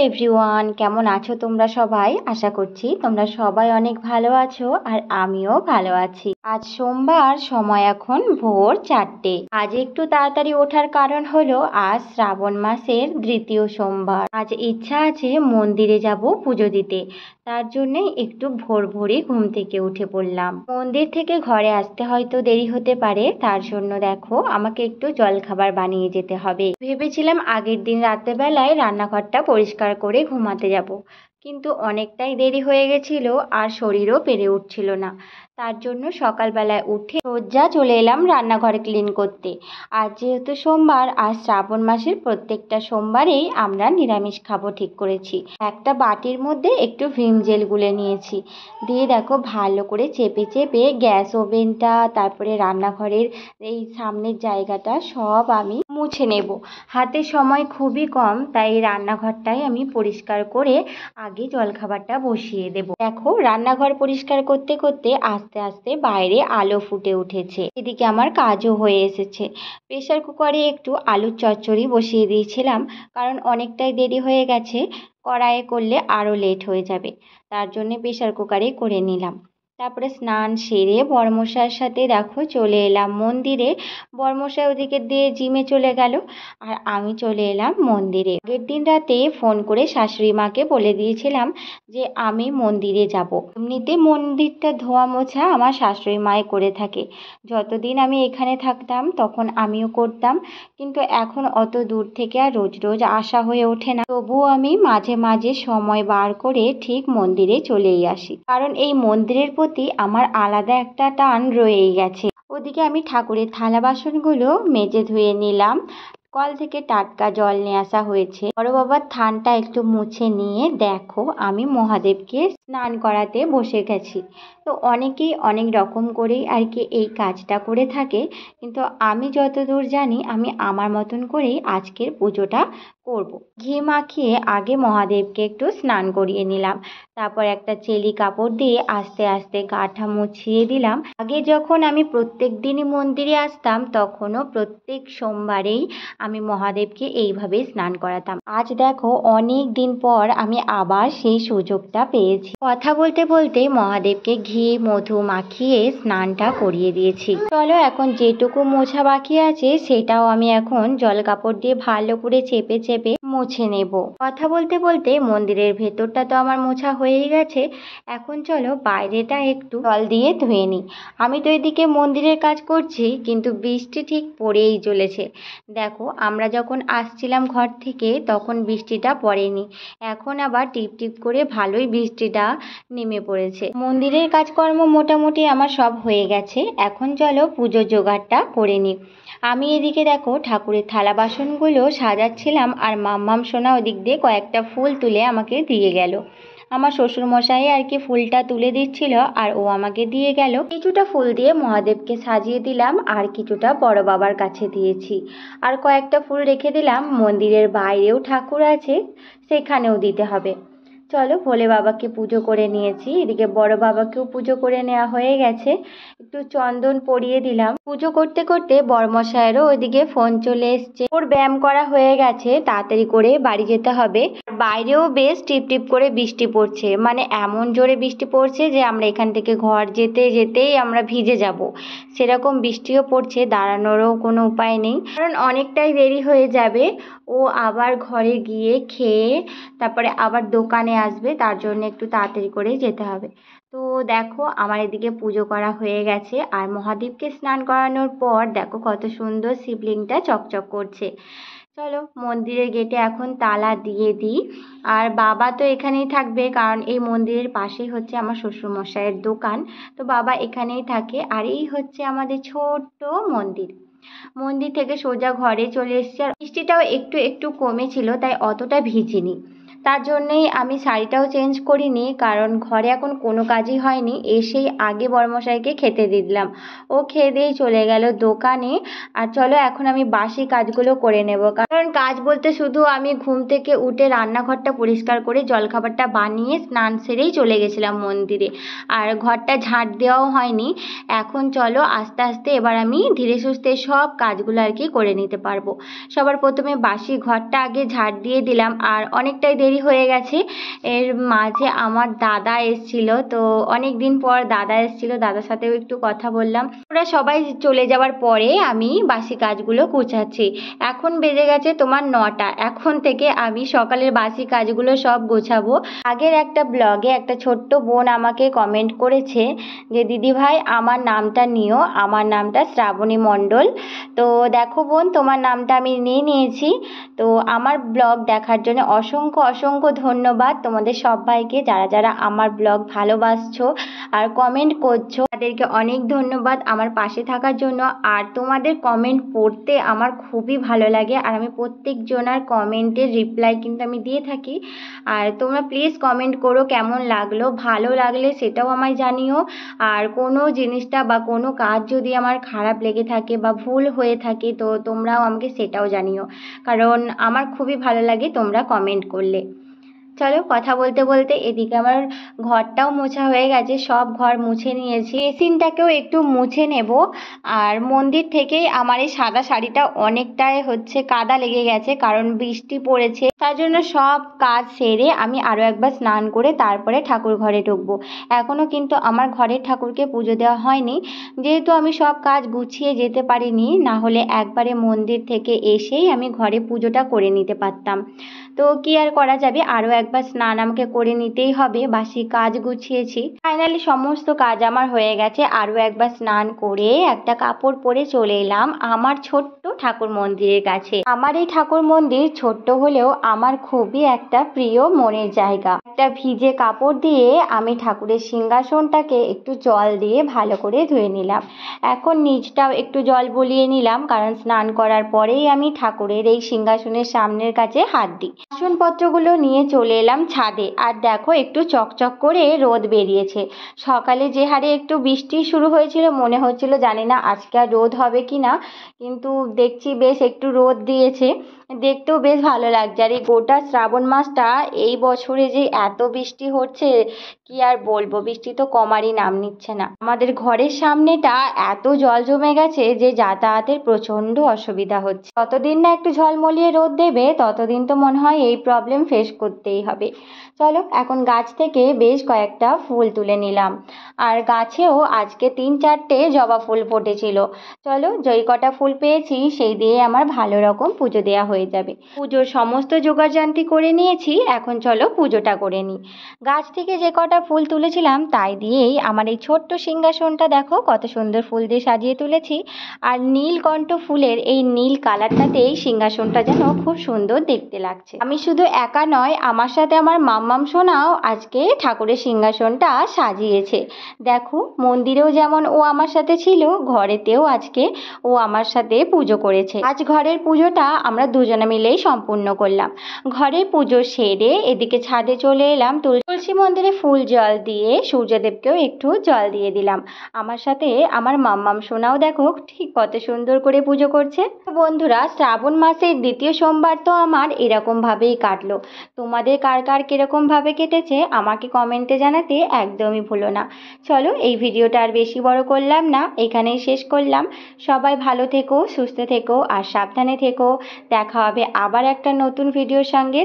Everyone, কেমন আছো তোমরা সবাই? আশা করছি তোমরা সবাই অনেক ভালো আছো আর আমিও ভালো আছি। আজ সোমবার, সময় এখন ভোর 4টে। আজ একটু তাড়াতাড়ি ওঠার কারণ হলো আজ শ্রাবণ মাসের দ্বিতীয় সোমবার। আজ ইচ্ছা আছে মন্দিরে যাব পুজো দিতে, তার জন্যে একটু ভোর ভোরই ঘুম থেকে উঠে পড়লাম। মন্দির থেকে ঘরে আসতে হয়তো দেরি হতে পারে, তার জন্য দেখো আমাকে একটু জলখাবার বানিয়ে যেতে হবে। ভেবেছিলাম আগের দিন রাত্রেবেলায় রান্নাঘরটা পরিষ্কার করে ঘুমাতে যাব, কিন্তু অনেকটাই দেরি হয়ে গেছিল আর শরীরও পেরে উঠছিল না। তার জন্য সকালবেলায় উঠে সোজা চলে এলাম রান্নাঘর ক্লিন করতে। আর যেহেতু সোমবার, আর শ্রাবণ মাসের প্রত্যেকটা সোমবারেই আমরা নিরামিষ খাবো ঠিক করেছি। একটা বাটির মধ্যে একটু ভিম জেল গুলে নিয়েছি, দিয়ে দেখো ভালো করে চেপে চেপে গ্যাস ওভেনটা, তারপরে রান্নাঘরের এই সামনের জায়গাটা সব আমি মুছে নেব। হাতে সময় খুবই কম, তাই রান্নাঘরটাই আমি পরিষ্কার করে আগে জলখাবারটা বসিয়ে দেব। দেখো রান্নাঘর পরিষ্কার করতে করতে আস্তে আস্তে বাইরে আলো ফুটে উঠেছে, এদিকে আমার কাজও হয়ে এসেছে। প্রেসার কুকারে একটু আলুর চচ্চড়ি বসিয়ে দিয়েছিলাম, কারণ অনেকটাই দেরি হয়ে গেছে, কড়াইয়ে করলে আরও লেট হয়ে যাবে, তার জন্য প্রেসার কুকারে করে নিলাম। তারপরে স্নান সেরে বড়মশাইয়ের সাথে দেখো চলে এলাম মন্দিরে। বড়মশাই ওদিকে দিয়ে জিমে চলে গেল আর আমি চলে এলাম মন্দিরে। আগের দিন রাতে ফোন করে শাশুড়ি মাকে বলে দিয়েছিলাম যে আমি মন্দিরে যাব। এমনিতে মন্দিরটা ধোয়া মোছা আমার শাশুড়ি মাই করে থাকে। যতদিন আমি এখানে থাকতাম তখন আমিও করতাম, কিন্তু এখন অত দূর থেকে আর রোজ রোজ আসা হয়ে ওঠে না। তবুও আমি মাঝে মাঝে সময় বার করে ঠিক মন্দিরে চলেই আসি, কারণ এই মন্দিরের প্রতি আমার আলাদা একটা টান রয়েই গেছে। ওদিকে আমি ঠাকুরের থালা বাসনগুলো মেজে ধুয়ে নিলাম। কল থেকে টাটকা জল নিয়ে আসা হয়েছে। বড় বাবার থানটা একটু মুছে নিয়ে দেখো আমি মহাদেবকে স্নান করাতে বসে গেছি। তো অনেকেই অনেক রকম করেই আর কি এই কাজটা করে থাকে, কিন্তু আমি যতদূর জানি আমি আমার মতন করেই আজকের পুজোটা করব। ঘি মাখিয়ে আগে মহাদেবকে একটু স্নান করিয়ে নিলাম, তারপর একটা চেলি কাপড় দিয়ে আস্তে আস্তে গাটা মুছিয়ে দিলাম। আগে যখন আমি প্রত্যেক দিনই মন্দিরে আসতাম, তখনও প্রত্যেক সোমবারেই আমি মহাদেবকে এইভাবে স্নান করাতাম। আজ দেখো অনেক দিন পর আমি আবার সেই সুযোগটা পেয়েছি। কথা বলতে বলতে মহাদেবকে ঘি মধু মাখিয়ে স্নানটা করিয়ে দিয়েছি। চলো এখন যেটুকু মোছা বাকি আছে সেটাও আমি এখন জল কাপড় দিয়ে ভালো করে চেপে চেপে মুছে নেব। কথা বলতে বলতে মন্দিরের ভেতরটা তো আমার মোছা হয়েই গেছে, এখন চলো বাইরেটা একটু জল দিয়ে ধুয়ে নিই। আমি তো এদিকে মন্দিরের কাজ করছি, কিন্তু বৃষ্টি ঠিক পড়েই চলেছে। দেখো আমরা যখন আসছিলাম ঘর থেকে তখন বৃষ্টিটা পড়েনি, এখন আবার টিপ টিপ করে ভালোই বৃষ্টিটা নেমে পড়েছে। মন্দিরের কাজকর্ম মোটামুটি আমার সব হয়ে গেছে, এখন চলো পুজোর জোগাড়টা করে নিই। আমি এদিকে দেখো ঠাকুরের থালা বাসনগুলো সাজাচ্ছিলাম, আর মাম্মাম সোনা ওদিক দিয়ে কয়েকটা ফুল তুলে আমাকে দিয়ে গেল। আমার শ্বশুরমশাই আর কি ফুলটা তুলে দিচ্ছিল আর ও আমাকে দিয়ে গেল। কিছুটা ফুল দিয়ে মহাদেবকে সাজিয়ে দিলাম, আর কিছুটা বড় বাবার কাছে দিয়েছি, আর কয়েকটা ফুল রেখে দিলাম। মন্দিরের বাইরেও ঠাকুর আছে, সেখানেও দিতে হবে। চলো ভোলে বাবাকে পুজো করে নিয়েছি, এদিকে বড় বাবাকেও পুজো করে নেওয়া হয়ে গেছে। একটু চন্দন পরিয়ে দিলাম। পুজো করতে করতে বড়মশাইয়েরও ওইদিকে ফোন চলে এসছে, ওর ব্যায়াম করা হয়ে গেছে, তাড়াতাড়ি করে বাড়ি যেতে হবে। বাইরেও বেশ টিপ টিপ করে বৃষ্টি পড়ছে, মানে এমন জোরে বৃষ্টি পড়ছে যে আমরা এখান থেকে ঘর যেতে যেতেই আমরা ভিজে যাব, সেরকম বৃষ্টিও পড়ছে। দাঁড়ানোরও কোনো উপায় নেই, কারণ অনেকটাই দেরি হয়ে যাবে। ও আবার ঘরে গিয়ে খেয়ে তারপরে আবার দোকানে আসবে, তার জন্য একটু তাড়াতাড়ি করেই যেতে হবে। তো দেখো আমার এদিকে পুজো করা হয়ে গেছে, আর মহাদেবকে স্নান করানোর পর দেখো কত সুন্দর শিবলিংটা চকচক করছে। চলো মন্দিরের গেটে এখন তালা দিয়ে দিই। আর বাবা তো এখানেই থাকবে, কারণ এই মন্দিরের পাশেই হচ্ছে আমার শ্বশুরমশাইয়ের দোকান, তো বাবা এখানেই থাকে। আর এই হচ্ছে আমাদের ছোট্ট মন্দির। মন্দির থেকে সোজা ঘরে চলে এসেছি, আর বৃষ্টিটাও একটু একটু কমেছিল, তাই অতটা ভিজিনি। তার জন্যেই আমি শাড়িটাও চেঞ্জ করিনি, কারণ ঘরে এখন কোনো কাজই হয়নি। এসেই আগে বড়মশাইকে খেতে দিলাম, ও খেয়ে দিয়েই চলে গেল দোকানে। আর চলো এখন আমি বাসি কাজগুলো করে নেব, কারণ কাজ বলতে শুধু আমি ঘুম থেকে উঠে রান্নাঘরটা পরিষ্কার করে জলখাবারটা বানিয়ে স্নান সেরেই চলে গেছিলাম মন্দিরে, আর ঘরটা ঝাঁট দেওয়াও হয়নি। এখন চলো আস্তে আস্তে এবার আমি ধীরে সুস্থে সব কাজগুলো আর কি করে নিতে পারবো। সবার প্রথমে বাসি ঘরটা আগে ঝাড় দিয়ে দিলাম, আর অনেকটাই দেরি দেরি হয়ে গেছে। এর মাঝে আমার দাদা এসছিল, তো অনেক দিন পর দাদা এসছিল, দাদার সাথেও একটু কথা বললাম। ওরা সবাই চলে যাওয়ার পরে আমি বাসি কাজগুলো গুছাচ্ছি। এখন বেজে গেছে তোমার 9টা। এখন থেকে আমি সকালের বাসি কাজগুলো সব গোছাবো। আগের একটা ব্লগে একটা ছোট্ট বোন আমাকে কমেন্ট করেছে যে দিদি ভাই আমার নামটা নিও, আমার নামটা শ্রাবণী মণ্ডল। তো দেখো বোন, তোমার নামটা আমি নিয়ে নিয়েছি। তো আমার ব্লগ দেখার জন্য অসংখ্য অসংখ্য ধন্যবাদ তোমাদের সবাইকে, যারা যারা আমার ব্লগ ভালোবাসছো আর কমেন্ট করছো তাদেরকে অনেক ধন্যবাদ আমার পাশে থাকার জন্য। আর তোমাদের কমেন্ট পড়তে আমার খুবই ভালো লাগে, আর আমি প্রত্যেক জনার কমেন্টের রিপ্লাই কিন্তু আমি দিয়ে থাকি। আর তোমরা প্লিজ কমেন্ট করো কেমন লাগলো, ভালো লাগলে সেটাও আমায় জানিও। আর কোনো জিনিসটা বা কোনো কাজ যদি আমার খারাপ লেগে থাকে বা ভুল হয়ে থাকে তো তোমরাও আমাকে সেটাও জানিও, কারণ আমার খুবই ভালো লাগে তোমরা কমেন্ট করলে। চলো, কথা বলতে বলতে এদিকে আমার ঘরটাও মোছা হয়ে গেছে, সব ঘর মুছে নিয়েছি। বেসিনটাকেও একটু মুছে নেব। আর মন্দির থেকেই আমার এই সাদা শাড়িটা অনেকটাই কাদা লেগে গেছে, কারণ বৃষ্টি পড়েছে। তার জন্য সব কাজ সেরে আমি আরও একবার স্নান করে তারপরে ঠাকুর ঘরে ঢুকবো। এখনও কিন্তু আমার ঘরের ঠাকুরকে পুজো দেওয়া হয়নি, যেহেতু আমি সব কাজ গুছিয়ে যেতে পারিনি, না হলে একবারে মন্দির থেকে এসেই আমি ঘরে পুজোটা করে নিতে পারতাম। তো কি আর করা যাবে, আরও একবার স্নান আমাকে করে নিতেই হবে। বাসি কাজ গুছিয়েছি, ফাইনালি সমস্ত কাজ আমার হয়ে গেছে। আরও একবার স্নান করে একটা কাপড় পরে চলে এলাম আমার ছোট্ট ঠাকুর মন্দিরের কাছে। আমার এই ঠাকুর মন্দির ছোট্ট হলেও আমার খুবই একটা প্রিয় মনের জায়গা। একটা ভিজে কাপড় দিয়ে আমি ঠাকুরের সিংহাসনটাকে একটু জল দিয়ে ভালো করে ধুয়ে নিলাম। এখন নিচটাও একটু জল বলিয়ে নিলাম, কারণ স্নান করার পরেই আমি ঠাকুরের এই সিংহাসনের সামনের কাছে হাত দিই। বাসনপত্রগুলো নিয়ে চলে এলাম ছাদে। আর দেখো, একটু চকচক করে রোদ বেরিয়েছে। সকালে যে হারে একটু বৃষ্টি শুরু হয়েছিল, মনে হচ্ছিল জানি না আজকে আর রোদ হবে কি না, কিন্তু দেখছি বেশ একটু রোদ দিয়েছে, দেখতেও বেশ ভালো লাগছে। আর এই গোটা শ্রাবণ মাসটা এই বছরে যে এত বৃষ্টি হচ্ছে কি আর বলবো, বৃষ্টি তো কমারই নাম নিচ্ছে না। আমাদের ঘরের সামনেটা এত জল জমে গেছে যে যাতায়াতের প্রচণ্ড অসুবিধা হচ্ছে। যতদিন না একটু ঝলমলিয়ে রোদ দেবে ততদিন তো মনে হয় এই প্রবলেম ফেস করতেই হবে। চলো, এখন গাছ থেকে বেশ কয়েকটা ফুল তুলে নিলাম। আর গাছেও আজকে 3-4টে জবা ফুল ফুটেছিল। চলো, যেই কটা ফুল পেয়েছি সেই দিয়ে আমার ভালো রকম পুজো দেওয়া হয়ে যাবে। পুজোর সমস্ত জোগাড়যন্ত্র করে নিয়েছি, এখন চলো পুজোটা করে নিই। গাছ থেকে যে কটা ফুল তুলেছিলাম তাই দিয়েই আমার এই ছোট্ট সিংহাসনটা দেখো কত সুন্দর ফুল দিয়ে সাজিয়ে তুলেছি। আর নীলকণ্ঠ ফুলের এই নীল কালারটাতেই সিংহাসনটা যেন খুব সুন্দর দেখতে লাগছে। আমি শুধু একা নয়, আমার সাথে আমার মাম্মাম সোনাও আজকে ঠাকুরের সিংহাসনটা সাজিয়েছে। দেখো, মন্দিরেও যেমন ও আমার সাথে ছিল, ঘরেতেও আজকে ও আমার সাথে পুজো করেছে। আজ ঘরের পুজোটা আমরা দুজনে মিলেই সম্পূর্ণ করলাম। ঘরের পুজো সেরে এদিকে ছাদে চলে এলাম। তুলসী মন্দিরে ফুল জল দিয়ে সূর্যদেবকেও একটু জল দিয়ে দিলাম। আমার সাথে আমার মাম্মাম সোনাও দেখো ঠিক কত সুন্দর করে পুজো করছে। বন্ধুরা, শ্রাবণ মাসের দ্বিতীয় সোমবার তো আমার এরকম ভাবেই কাটলো। তোমাদের কার কার কিরকম ভাবে কেটেছে আমাকে কমেন্টে জানাতে একদমই ভুলো না। চলো, এই ভিডিওটা আর বেশি বড় করলাম না, এখানেই শেষ করলাম। সবাই ভালো থেকো, সুস্থ থেকো আর সাবধানে থেকো। দেখা হবে আবার একটা নতুন ভিডিওর সঙ্গে।